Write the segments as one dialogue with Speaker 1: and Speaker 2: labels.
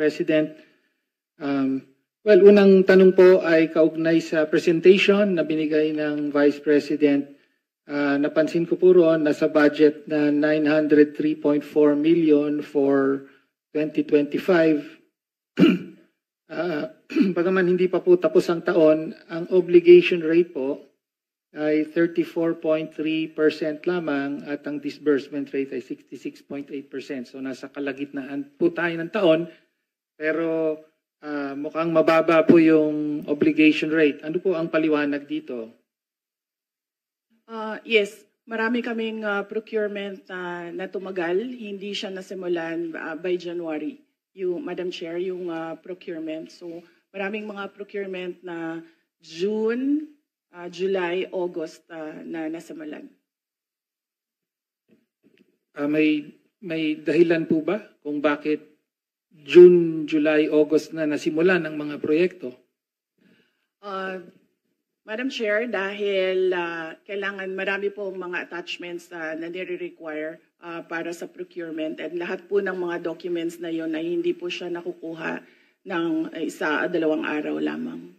Speaker 1: President. Well, unang tanong po ay kaugnay sa presentation na binigay ng Vice President. Napansin ko po roon na sa budget na 903.4 million for 2025. Bagaman hindi pa po tapos ang taon, ang obligation rate po ay 34.3% lamang at ang disbursement rate ay 66.8%. So nasa kalagitnaan po tayo ng taon, pero mukhang mababa po yung obligation rate. Ano po ang paliwanag dito?
Speaker 2: Yes, marami kaming procurement na tumagal. Hindi siya nasimulan by January, Madam Chair, yung procurement. So maraming mga procurement na June, July, August na nasimulan.
Speaker 1: May dahilan po ba kung bakit June, July, August na nasimulan ang mga proyekto?
Speaker 2: Madam Chair, dahil kailangan marami po mga attachments na nire-require para sa procurement and lahat po ng mga documents na yon ay hindi po siya nakukuha ng isa o dalawang araw lamang.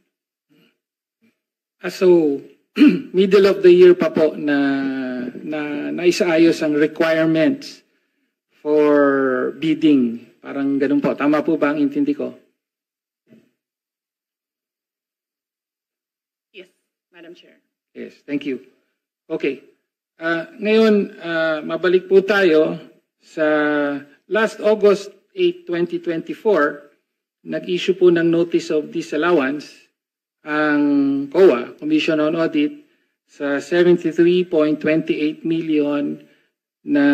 Speaker 1: So, middle of the year pa po na naisaayos ang requirements for bidding. Parang ganun po. Tama po ba ang intindi ko?
Speaker 2: Yes, Madam Chair.
Speaker 1: Yes, thank you. Okay. Ngayon, mabalik po tayo sa last August 8, 2024, nag-issue po ng Notice of Disallowance ang COA, Commission on Audit, sa 73.28 million na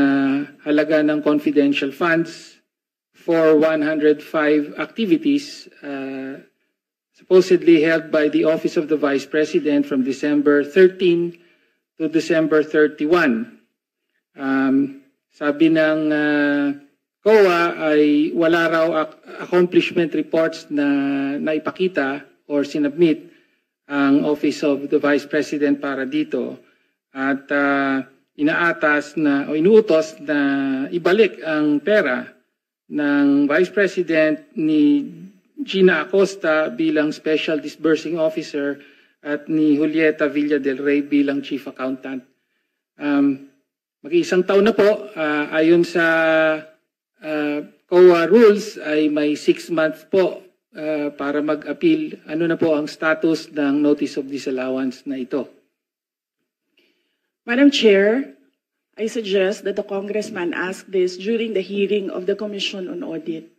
Speaker 1: halaga ng confidential funds for 105 activities supposedly held by the Office of the Vice President from December 13 to December 31. Sabi ng COA ay wala raw accomplishment reports na naipakita or sinubmit ang Office of the Vice President para dito at inaatas na o inuutos na ibalik ang pera ng Vice President ni Gina Acosta bilang Special Disbursing Officer at ni Julieta Villa del Rey bilang Chief Accountant. Mag-iisang taon na po, ayon sa COA rules ay may 6 months po para mag-appeal. Ano na po ang status ng Notice of Disallowance na ito?
Speaker 2: Madam Chair, I suggest that the Congressman ask this during the hearing of the Commission on Audit.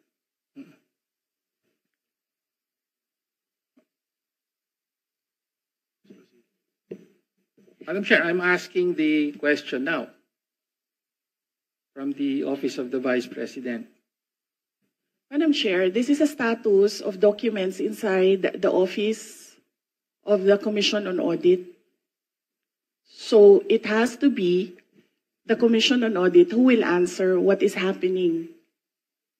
Speaker 1: Madam Chair, I'm asking the question now from the Office of the Vice President.
Speaker 2: Madam Chair, this is a status of documents inside the Office of the Commission on Audit. So it has to be the Commission on Audit who will answer what is happening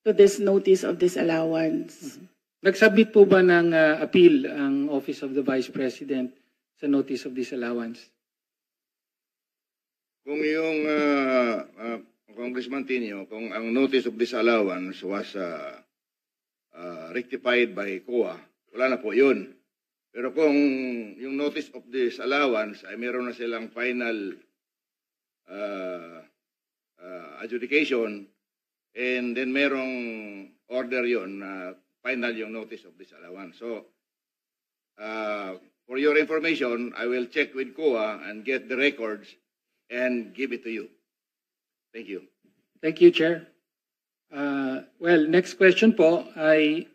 Speaker 2: to this Notice of Disallowance.
Speaker 1: Nagsubmit po ba ng appeal ang Office of the Vice President sa Notice of Disallowance?
Speaker 3: Kung yung Congressman Tinio, kung ang Notice of Disallowance was rectified by COA, wala na po yun. Pero kung yung Notice of Disallowance ay meron na silang final adjudication and then merong order yun na final yung Notice of Disallowance. So, for your information, I will check with COA and get the records and give it to you. Thank you.
Speaker 1: Thank you, Chair. Well, next question po ay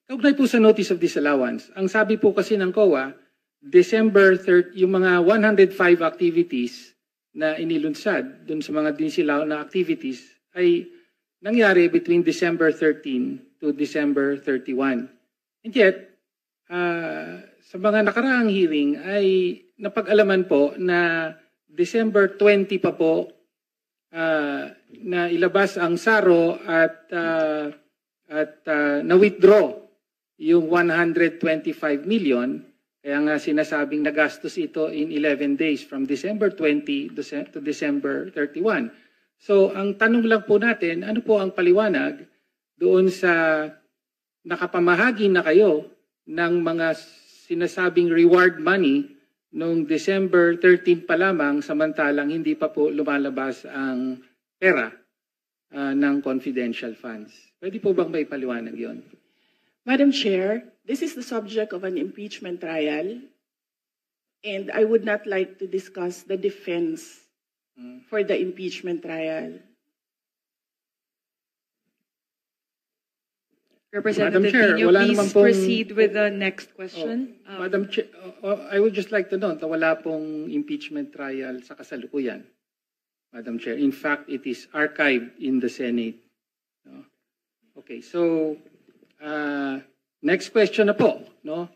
Speaker 1: kaugnay po sa Notice of Disallowance. Ang sabi po kasi ng COA, December 30, yung mga 105 activities na inilunsad dun sa mga dinisallaw na activities ay nangyari between December 13 to December 31. And yet, sa mga nakaraang hearing ay napag-alaman po na December 20 pa po na ilabas ang SARO at na-withdraw yung 125 million. Kaya nga sinasabing nagastos ito in 11 days from December 20 to December 31. So ang tanong lang po natin, ano po ang paliwanag doon sa nakapamahagi na kayo ng mga sinasabing reward money noong December 13 pa lamang, samantalang hindi pa po lumalabas ang pera ng confidential funds. Pwede po bang may paliwanag yon?
Speaker 2: Madam Chair, this is the subject of an impeachment trial, and I would not like to discuss the defense for the impeachment trial.
Speaker 4: Representative
Speaker 1: Chair,
Speaker 4: Dino,
Speaker 1: wala
Speaker 4: please
Speaker 1: naman pong-
Speaker 4: proceed with the next question.
Speaker 1: Madam Chair, I would just like to note na wala pong impeachment trial sa kasalukuyan, Madam Chair. In fact, it is archived in the Senate. No? Okay, so next question na po. No?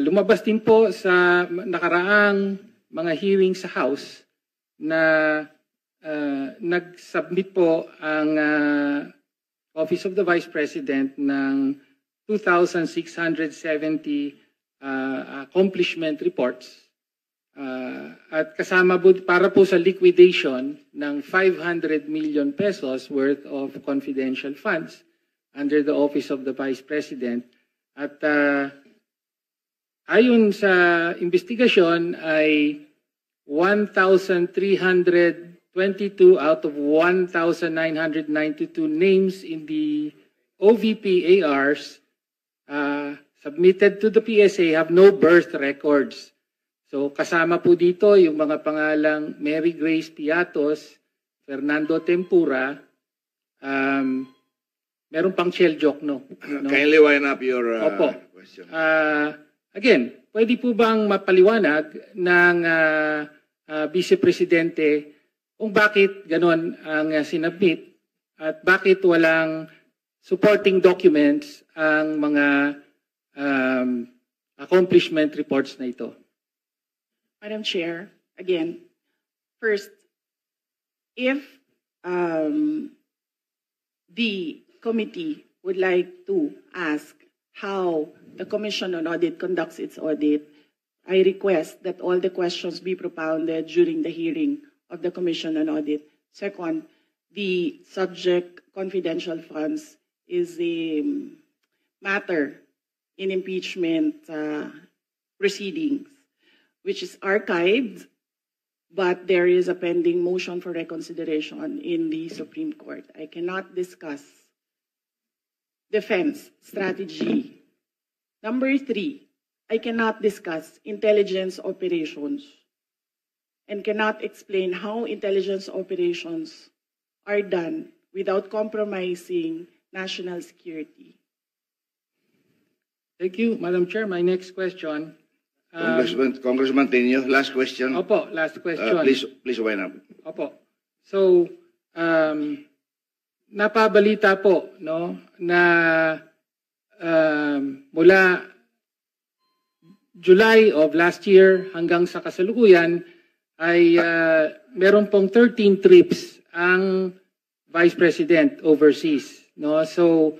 Speaker 1: Lumabas din po sa nakaraang mga hearing sa House na nag-submit po ang Office of the Vice President ng 2,670 accomplishment reports at kasama po para po sa liquidation ng 500 million pesos worth of confidential funds under the Office of the Vice President. At ayon sa investigasyon ay 1,322 out of 1,992 names in the OVP ARs submitted to the PSA have no birth records. So kasama po dito yung mga pangalang Mary Grace Piatos, Fernando Tempura, meron pang Shell Jokno. No?
Speaker 3: Kindly wind up your question.
Speaker 1: Again, pwede po bang mapaliwanag ng Vice Presidente kung bakit ganon ang sinabit at bakit walang supporting documents ang mga accomplishment reports na ito?
Speaker 2: Madam Chair, again, first, if the committee would like to ask how the Commission on Audit conducts its audit, I request that all the questions be propounded during the hearing of the Commission on Audit. Second, the subject confidential funds is a matter in impeachment proceedings, which is archived, but there is a pending motion for reconsideration in the Supreme Court. I cannot discuss defense strategy. Number 3, I cannot discuss intelligence operations and cannot explain how intelligence operations are done without compromising national security.
Speaker 1: Thank you, Madam Chair. My next question.
Speaker 3: Congressman Tenyo, last question.
Speaker 1: Opo, last question.
Speaker 3: Please wind up.
Speaker 1: Opo. So, napabalita po no na mula July of last year hanggang sa kasalukuyan ay meron pong 13 trips ang Vice President overseas, no? So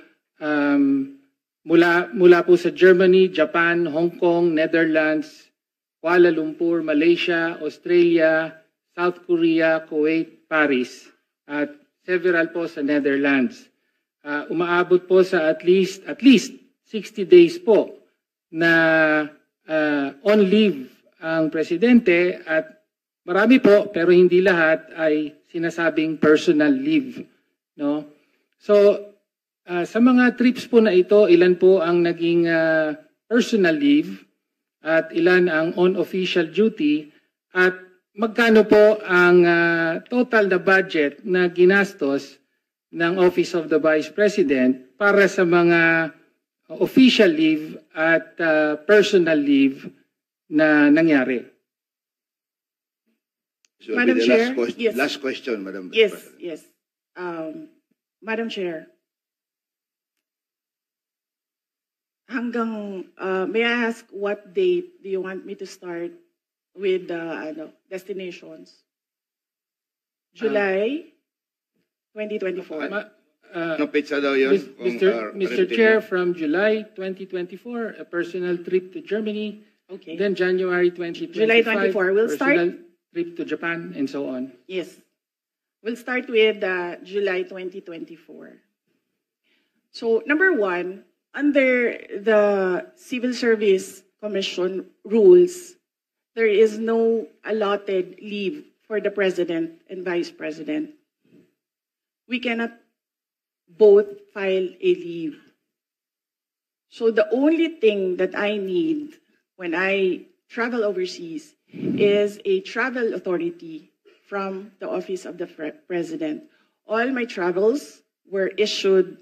Speaker 1: mula po sa Germany, Japan, Hong Kong, Netherlands, Kuala Lumpur, Malaysia, Australia, South Korea, Kuwait, Paris, at several po sa Netherlands. Umaabot po sa at least 60 days po na on leave ang presidente at marami po pero hindi lahat ay sinasabing personal leave, no? So sa mga trips po na ito, ilan po ang naging personal leave at ilan ang on official duty at magkano po ang total na budget na ginastos ng Office of the Vice President para sa mga official leave at personal leave na nangyari?
Speaker 3: So
Speaker 2: Madam Chair, yes.
Speaker 3: Last question, Madam.
Speaker 2: Yes, yes. Madam Chair, may I ask what date do you want me to start with destinations? July 2024.
Speaker 3: No pizza daw yun.
Speaker 1: Mr. Chair, from July 2024, a personal trip to Germany.
Speaker 2: Okay.
Speaker 1: Then January 2025,
Speaker 2: July 24, we'll
Speaker 1: personal
Speaker 2: start.
Speaker 1: trip to Japan, and so on.
Speaker 2: Yes. We'll start with July 2024. So, number one, under the Civil Service Commission rules, there is no allotted leave for the President and Vice President. We cannot both file a leave. So the only thing that I need when I travel overseas is a travel authority from the Office of the President. All my travels were issued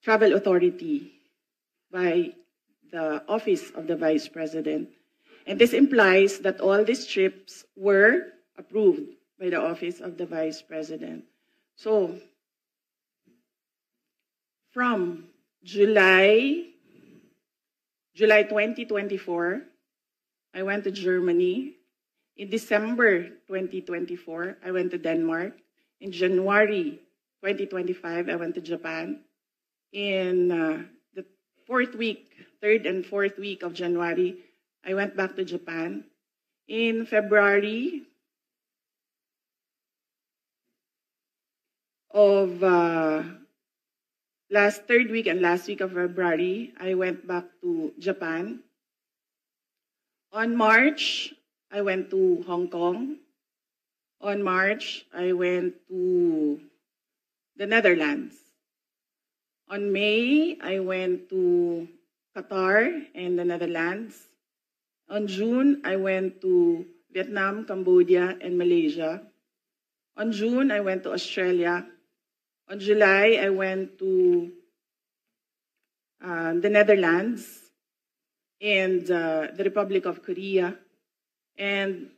Speaker 2: travel authority by the Office of the Vice President. And this implies that all these trips were approved by the Office of the Vice President. So, from July 2024, I went to Germany. In December 2024, I went to Denmark. In January 2025, I went to Japan. In the third and fourth week of January, I went back to Japan. In February of third week and last week of February, I went back to Japan. On March, I went to Hong Kong. On March, I went to the Netherlands. On May, I went to Qatar and the Netherlands. On June, I went to Vietnam, Cambodia, and Malaysia. On June, I went to Australia. On July, I went to the Netherlands and the Republic of Korea. And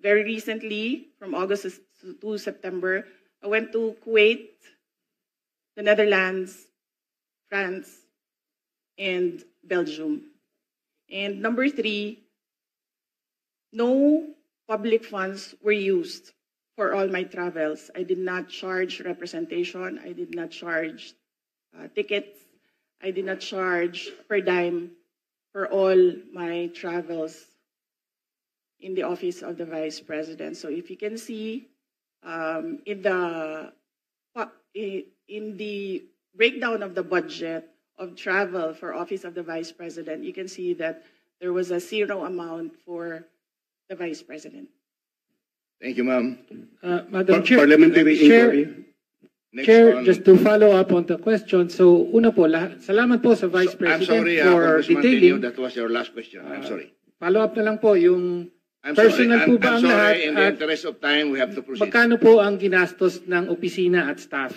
Speaker 2: very recently, from August to September, I went to Kuwait, the Netherlands, France, and Belgium. And number three, no public funds were used for all my travels. I did not charge representation. I did not charge tickets. I did not charge per dime for all my travels in the Office of the Vice President. So if you can see in the breakdown of the budget of travel for Office of the Vice President, you can see that there was a zero amount for the Vice President.
Speaker 3: Thank you, ma'am.
Speaker 1: Madam Chair,
Speaker 5: Parliamentary inquiry.
Speaker 3: Next
Speaker 1: Chair,
Speaker 3: on-
Speaker 1: just to follow up on the question. So, una po, salamat po sa Vice
Speaker 3: I'm
Speaker 1: President
Speaker 3: sorry,
Speaker 1: for
Speaker 3: Congressman
Speaker 1: detailing.
Speaker 3: Tenyo, that was your last question. I'm sorry.
Speaker 1: Follow up na lang po, yung
Speaker 3: I'm
Speaker 1: personal
Speaker 3: sorry.
Speaker 1: po ba
Speaker 3: I'm
Speaker 1: ang lahat
Speaker 3: sorry. In the
Speaker 1: at
Speaker 3: interest of time, we have to proceed.
Speaker 1: magkano po ang ginastos ng opisina at staff?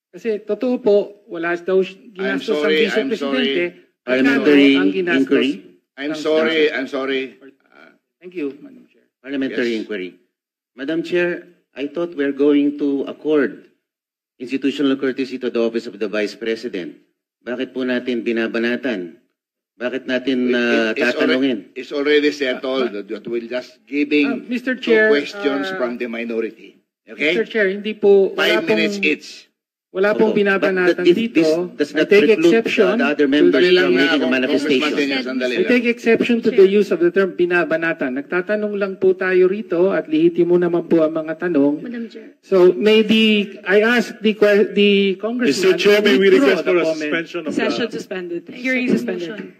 Speaker 1: Kasi totoo po, wala daw ginastos ang
Speaker 3: sorry,
Speaker 1: Vice
Speaker 3: I'm
Speaker 1: Presidente. Magkano
Speaker 5: Parliamentary
Speaker 1: ang ginastos?
Speaker 5: inquiry.
Speaker 3: I'm
Speaker 1: ng
Speaker 3: sorry.
Speaker 1: staff?
Speaker 3: I'm sorry.
Speaker 1: Thank you, Madam Chair.
Speaker 5: Parliamentary
Speaker 3: Yes.
Speaker 5: inquiry. Madam Chair, I thought we're going to accord institutional courtesy to the Office of the Vice President. Bakit po natin binabanatan? Bakit natin tatanungin?
Speaker 3: It's already settled that we're just giving
Speaker 1: Mr.
Speaker 3: two
Speaker 1: Chair,
Speaker 3: questions from the minority. Okay?
Speaker 1: Mr. Chair, hindi po,
Speaker 3: 5 minutes each.
Speaker 1: wala pong
Speaker 5: Opo.
Speaker 1: binabanatan
Speaker 5: But
Speaker 1: dito.
Speaker 5: does
Speaker 1: I
Speaker 5: not
Speaker 1: take
Speaker 5: preclude
Speaker 1: exception
Speaker 5: the other
Speaker 1: to
Speaker 5: members
Speaker 1: the-
Speaker 5: from making a
Speaker 3: Congressman
Speaker 5: manifestation.
Speaker 3: Tenyo, sandali
Speaker 1: I
Speaker 3: lang.
Speaker 1: take exception to the use of the term binabanatan. Nagtatanong lang po tayo rito at lihitimo naman po ang mga tanong.
Speaker 6: Madam Chair.
Speaker 1: So maybe I ask the congressman.
Speaker 7: Mr. Chair, may we
Speaker 1: to withdraw
Speaker 7: request for
Speaker 1: the
Speaker 7: a
Speaker 1: comment.
Speaker 7: suspension of
Speaker 4: Session
Speaker 7: the...
Speaker 4: suspended. Hearing suspended.